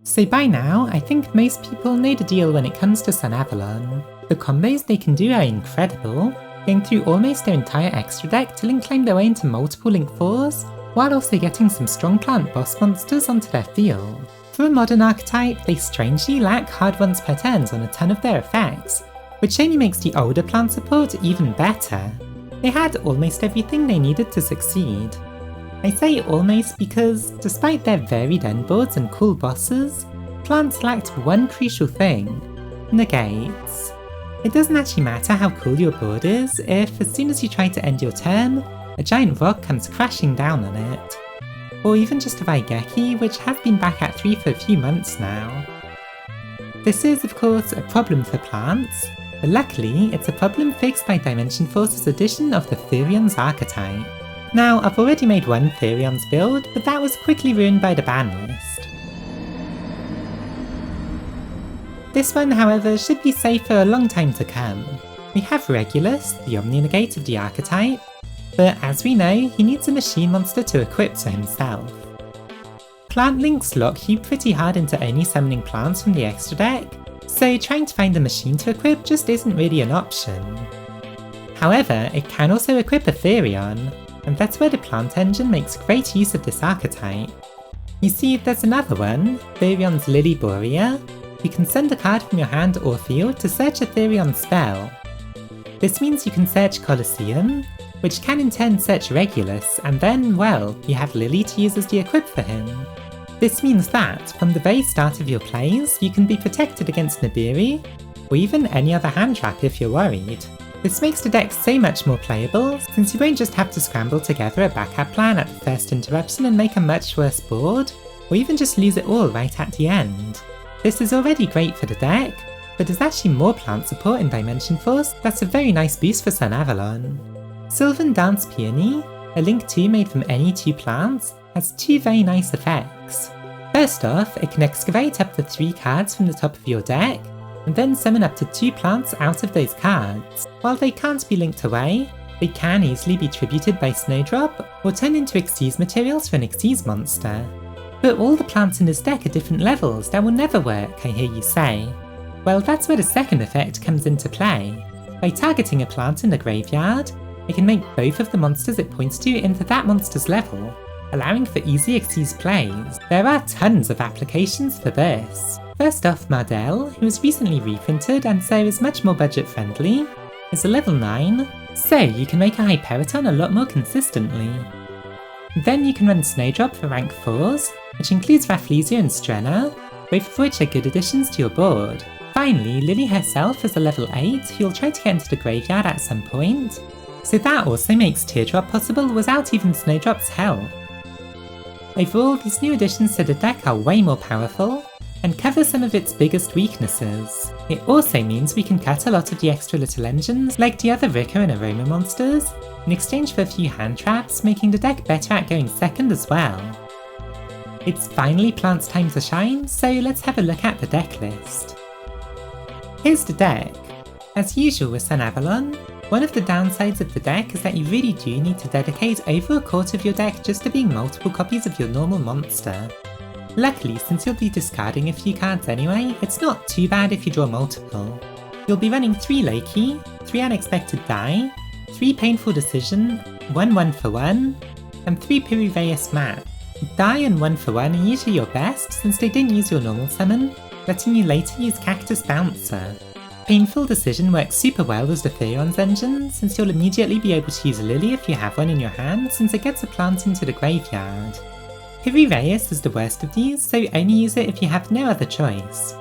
So by now, I think most people know the deal when it comes to Sunavalon. The combos they can do are incredible, going through almost their entire extra deck to link climb their way into multiple link 4s, while also getting some strong plant boss monsters onto their field. For a modern archetype, they strangely lack hard once per turns on a ton of their effects, which only makes the older plant support even better. They had almost everything they needed to succeed. I say almost because, despite their varied endboards and cool bosses, plants lacked one crucial thing: negates. It doesn't actually matter how cool your board is if, as soon as you try to end your turn, a giant rock comes crashing down on it. Or even just a Vaigeki, which has been back at 3 for a few months now. This is, of course, a problem for plants, but luckily it's a problem fixed by Dimension Force's addition of the Therions archetype. Now, I've already made one Therions build, but that was quickly ruined by the ban list. This one, however, should be safe for a long time to come. We have Regulus, the Omni-Negate of the archetype, but as we know, he needs a machine monster to equip to himself. Plant links lock you pretty hard into only summoning plants from the extra deck, so trying to find a machine to equip just isn't really an option. However, it can also equip a Therion, and that's where the plant engine makes great use of this archetype. You see, there's another one, Therion's Lily Borea. You can send a card from your hand or field to search a Therion spell. This means you can search Colosseum, which can in turn search Regulus, and then, well, you have Lily to use as the equip for him. This means that, from the very start of your plays, you can be protected against Nibiru, or even any other hand trap if you're worried. This makes the deck so much more playable, since you won't just have to scramble together a backup plan at the first interruption and make a much worse board, or even just lose it all right at the end. This is already great for the deck, but there's actually more plant support in Dimension Force that's a very nice boost for Sunavalon. Silvan Dancepione, a link 2 made from any 2 plants, has 2 very nice effects. First off, it can excavate up to 3 cards from the top of your deck, and then summon up to 2 plants out of those cards. While they can't be linked away, they can easily be tributed by Snowdrop, or turn into Xyz materials for an Xyz monster. But all the plants in this deck are different levels, that will never work, I hear you say. Well, that's where the second effect comes into play. By targeting a plant in the graveyard, it can make both of the monsters it points to into that monster's level, allowing for easy Xyz plays. There are tons of applications for this. First off, Mardell, who was recently reprinted and so is much more budget friendly, is a level 9, so you can make a Hyperiton a lot more consistently. Then you can run Snowdrop for rank 4s, which includes Rafflesia and Strenna, both of which are good additions to your board. Finally, Lily herself is a level 8 who will try to get into the graveyard at some point, so that also makes Teardrop possible without even Snowdrop's help. Overall, these new additions to the deck are way more powerful, and cover some of its biggest weaknesses. It also means we can cut a lot of the extra little engines, like the other Rika and Aroma monsters, in exchange for a few hand traps, making the deck better at going second as well. It's finally Plant's time to shine, so let's have a look at the deck list. Here's the deck. As usual with Sunavalon, one of the downsides of the deck is that you really do need to dedicate over a quarter of your deck just to being multiple copies of your normal monster. Luckily, since you'll be discarding a few cards anyway, it's not too bad if you draw multiple. You'll be running 3 Loki, 3 Unexpected Die, 3 Painful Decision, 1 1-for-1, and 3 Pyruveyus Map. Die and 1-for-1 are usually your best since they didn't use your normal summon, letting you later use Cactus Bouncer. Painful Decision works super well with the Therions engine, since you'll immediately be able to use Lily if you have one in your hand, since it gets a plant into the graveyard. Pyruveyus is the worst of these, so only use it if you have no other choice.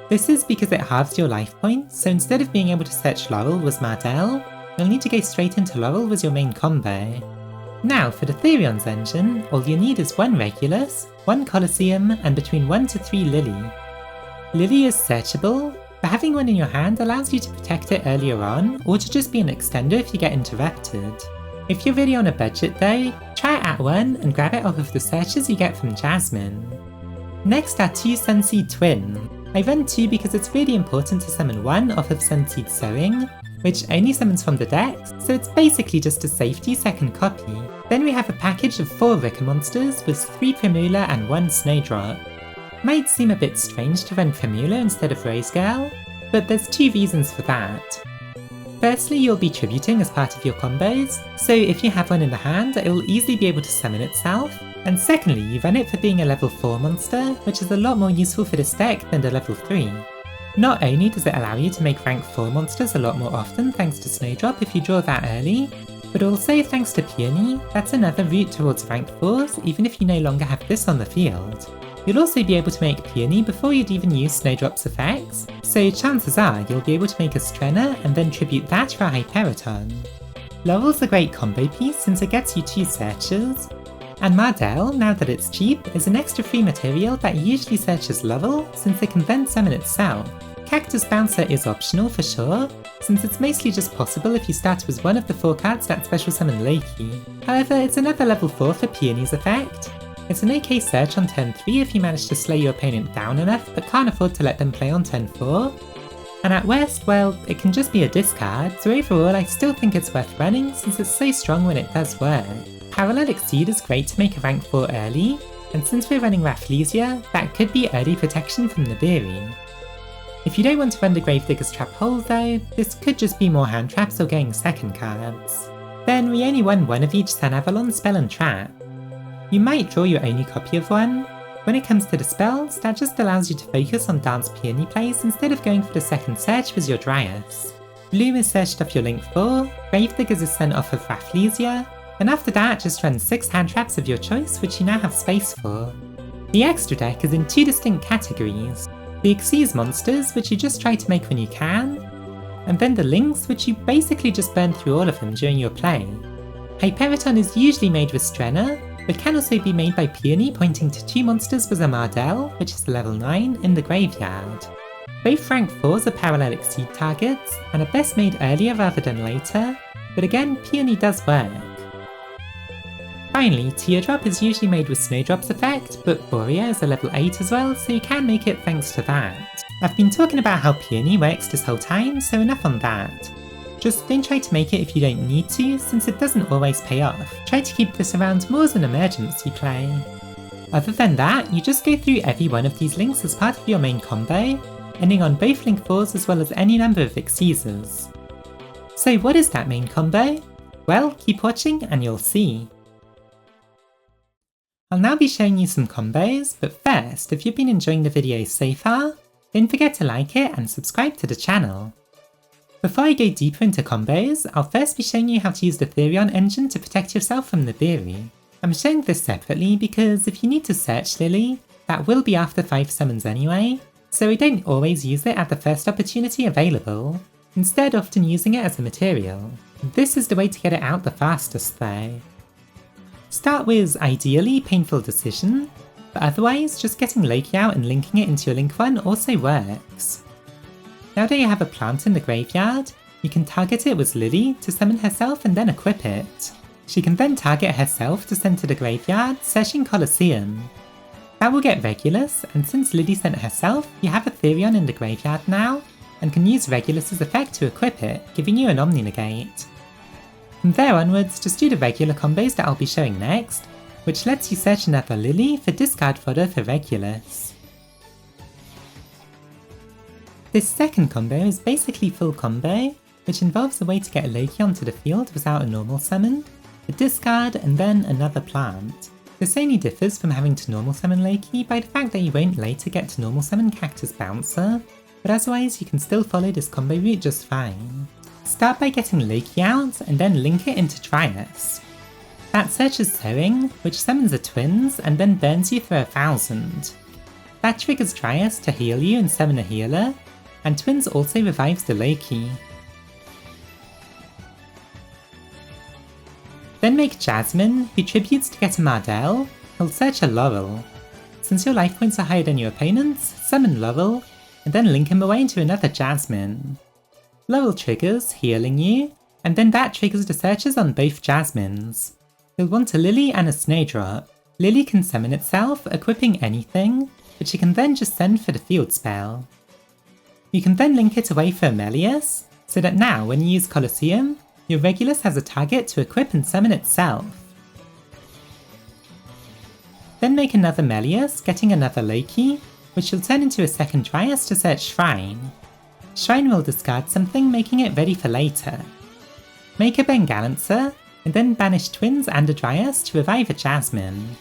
This is because it halves your life points, so instead of being able to search Laurel with Mardell, you'll need to go straight into Laurel with your main combo. Now for the Therions engine, all you need is 1 Regulus, 1 Colosseum, and between 1 to 3 Lily. Lily is searchable, but having one in your hand allows you to protect it earlier on, or to just be an extender if you get interrupted. If you're really on a budget though, try it at 1 and grab it off of the searches you get from Jasmine. Next are 2 Sunseed Twin. I run 2 because it's really important to summon 1 off of Sunseed Sowing, which only summons from the deck, so it's basically just a safety second copy. Then we have a package of 4 Rika monsters with 3 Primula and 1 Snowdrop. Might seem a bit strange to run Primula instead of Rose Girl, but there's two reasons for that. Firstly, you'll be tributing as part of your combos, so if you have one in the hand, it will easily be able to summon itself, and secondly, you run it for being a level 4 monster, which is a lot more useful for this deck than the level 3. Not only does it allow you to make rank 4 monsters a lot more often thanks to Snowdrop if you draw that early, but also thanks to Peony, that's another route towards rank 4s even if you no longer have this on the field. You'll also be able to make Peony before you'd even use Snowdrop's effects, so chances are you'll be able to make a Strenna and then tribute that for a Hyperiton. Laurel's a great combo piece since it gets you 2 searches, and Mardell, now that it's cheap, is an extra free material that usually searches Laurel since it can then summon itself. Cactus Bouncer is optional for sure, since it's mostly just possible if you start with one of the 4 cards that special summon Loki. However, it's another level 4 for Peony's effect. It's an OK search on turn 3 if you manage to slow your opponent down enough but can't afford to let them play on turn 4. And at worst, well, it can just be a discard, so overall I still think it's worth running since it's so strong when it does work. Parallel Exceed is great to make a rank 4 early, and since we're running Rafflesia, that could be early protection from Nibiru. If you don't want to run the Gravedigger's Trap Hole though, this could just be more hand traps or getting second cards. Then we only run one of each Sunavalon spell and trap. You might draw your only copy of one. When it comes to the spells, that just allows you to focus on Dancepione plays instead of going for the second search with your Dryas. Blue is searched off your Link 4, Gravediggers is sent off of Rafflesia, and after that just run 6 hand traps of your choice which you now have space for. The extra deck is in 2 distinct categories. The Xyz monsters, which you just try to make when you can, and then the links, which you basically just burn through all of them during your play. Hyperiton is usually made with Strenna, but can also be made by Peony pointing to 2 monsters with a Mardell, which is level 9, in the graveyard. Both rank 4s are Parallel Exceed targets, and are best made earlier rather than later, but again, Peony does work. Finally, Teardrop is usually made with Snowdrop's effect, but Borea is a level 8 as well, so you can make it thanks to that. I've been talking about how Peony works this whole time, so enough on that. Just don't try to make it if you don't need to, since it doesn't always pay off. Try to keep this around more as an emergency play. Other than that, you just go through every one of these links as part of your main combo, ending on both Link 4s as well as any number of Xyzs. So what is that main combo? Well, keep watching and you'll see. I'll now be showing you some combos, but first, if you've been enjoying the video so far, don't forget to like it and subscribe to the channel. Before I go deeper into combos, I'll first be showing you how to use the Therion engine to protect yourself from Nibiru. I'm showing this separately because if you need to search Lily, that will be after 5 summons anyway, so I don't always use it at the first opportunity available, instead often using it as a material. This is the way to get it out the fastest though. Start with, ideally, Painful Decision, but otherwise just getting Loki out and linking it into your Link 1 also works. Now that you have a plant in the graveyard, you can target it with Lily to summon herself and then equip it. She can then target herself to send to the graveyard, searching Colosseum. That will get Regulus, and since Lily sent herself, you have a Therion in the graveyard now, and can use Regulus's effect to equip it, giving you an Omni Negate. From there onwards, just do the regular combos that I'll be showing next, which lets you search another Lily for discard fodder for Regulus. This second combo is basically full combo, which involves a way to get Loki onto the field without a normal summon, a discard, and then another plant. This only differs from having to normal summon Loki by the fact that you won't later get to normal summon Cactus Bouncer, but otherwise you can still follow this combo route just fine. Start by getting Loki out, and then link it into Dryas. That searches Sowing, which summons a Twins, and then burns you for 1000. That triggers Dryas to heal you and summon a healer, and Twins also revives the Loki. Then make Jasmine, who tributes to get a Mardell, he'll search a Laurel. Since your life points are higher than your opponent's, summon Laurel, and then link him away into another Jasmine. Laurel triggers, healing you, and then that triggers the searches on both Jasmines. You'll want a Lily and a Snowdrop. Lily can summon itself, equipping anything, which you can then just send for the field spell. You can then link it away for Amelius, so that now when you use Colosseum, your Regulus has a target to equip and summon itself. Then make another Melius, getting another Loki, which will turn into a second Dryas to search Shrine. Shrine will discard something, making it ready for later. Make a Bengalancer, and then banish Twins and a Dryas to revive a Jasmine.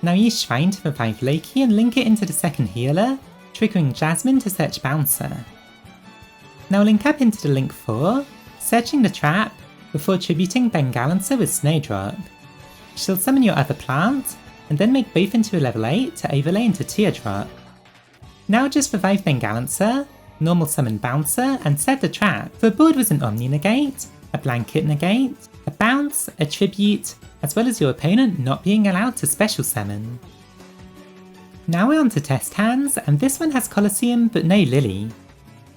Now use Shrine to revive Loki and link it into the second healer, triggering Jasmine to search Bouncer. Now link up into the link 4, searching the trap, before tributing Bengalancer with Snowdrop. She'll summon your other plant, and then make both into a level 8 to overlay into Teardrop. Now just revive Bengalancer, normal summon Bouncer, and set the trap. The board was an Omni Negate, a Blanket Negate, a Bounce, a Tribute, as well as your opponent not being allowed to special summon. Now we're on to test hands, and this one has Colosseum but no Lily.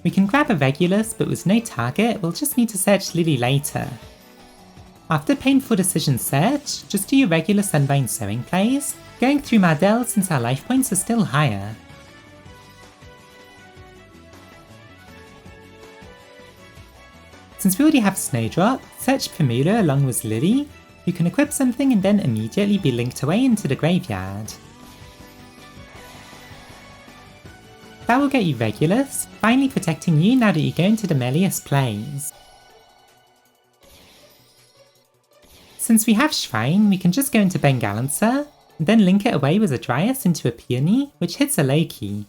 We can grab a Regulus, but with no target, we'll just need to search Lily later. After Painful Decision search, just do your regular Sunvine Sowing plays, going through Mardell since our life points are still higher. Since we already have Snowdrop, search Primula along with Lily, you can equip something and then immediately be linked away into the graveyard. That will get you Regulus, finally protecting you now that you go into the Melius plays. Since we have Shrine, we can just go into Bengalancer, and then link it away with a Dryas into a Peony, which hits a Loki.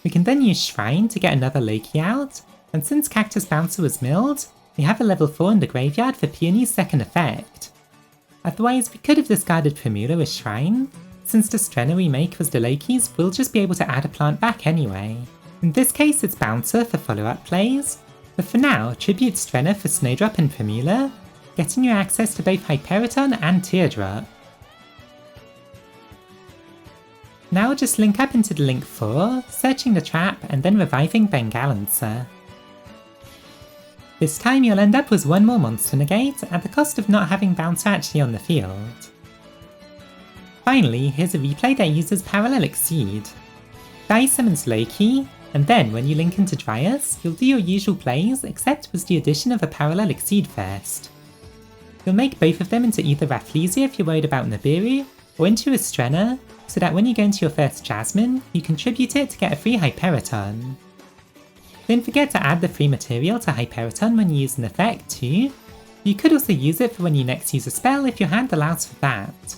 We can then use Shrine to get another Loki out, and since Cactus Bouncer was milled, we have a level 4 in the graveyard for Peony's second effect. Otherwise, we could have discarded Primula with Shrine. Since the Strenna we make was the Loki's, we'll just be able to add a plant back anyway. In this case it's Bouncer for follow-up plays, but for now, tribute Strenna for Snowdrop and Primula, getting you access to both Hyperiton and Teardrop. Now just link up into the link 4, searching the trap and then reviving Bengalancer. This time you'll end up with one more monster negate at the cost of not having Bouncer actually on the field. Finally, here's a replay that uses Parallel Exceed. Dai summons Loki, and then when you link into Dryas, you'll do your usual plays except with the addition of a Parallel Exceed first. You'll make both of them into either Rafflesia if you're worried about Nibiru, or into a Strenna, so that when you go into your first Jasmine, you contribute it to get a free Hyperiton. Don't forget to add the free material to Hyperiton when you use an effect too. You could also use it for when you next use a spell if your hand allows for that.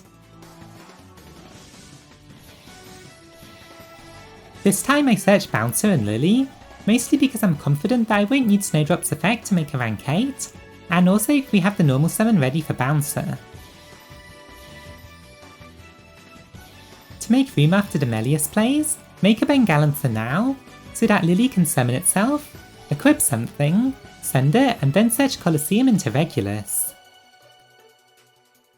This time I searched Bouncer and Lily, mostly because I'm confident that I won't need Snowdrop's effect to make a rank 8, and also if we have the normal summon ready for Bouncer. To make room after the Melius plays, make a Bengalancer now, so that Lily can summon itself, equip something, send it, and then search Colosseum into Regulus.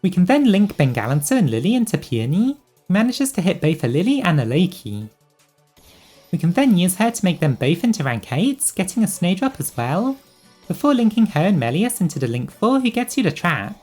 We can then link Bengalancer and Lily into Peony, who manages to hit both a Lily and a Loki. We can then use her to make them both into rank 8s, getting a Snowdrop as well, before linking her and Melius into the link 4 who gets you the trap.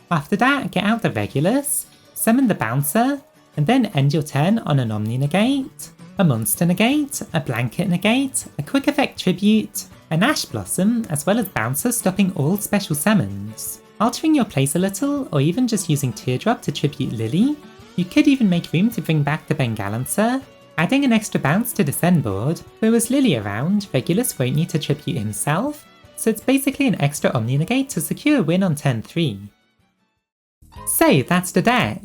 After that, get out the Regulus, summon the Bouncer, and then end your turn on an Omni Negate, a Monster Negate, a Blanket Negate, a Quick Effect Tribute, an Ash Blossom, as well as Bouncer stopping all special summons. Altering your plays a little, or even just using Teardrop to tribute Lily, you could even make room to bring back the Bengalancer, adding an extra bounce to the Sen board, but with Lily around, Regulus won't need to tribute himself, so it's basically an extra Omni Negate to secure a win on turn 3. So that's the deck!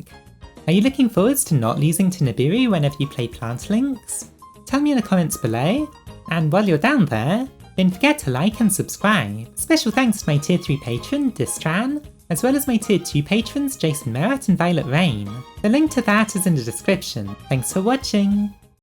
Are you looking forwards to not losing to Nibiru whenever you play Plant Links? Tell me in the comments below, and while you're down there, don't forget to like and subscribe. Special thanks to my tier 3 patron, Distran, as well as my tier 2 patrons Jason Merritt and Violet Rain. The link to that is in the description. Thanks for watching!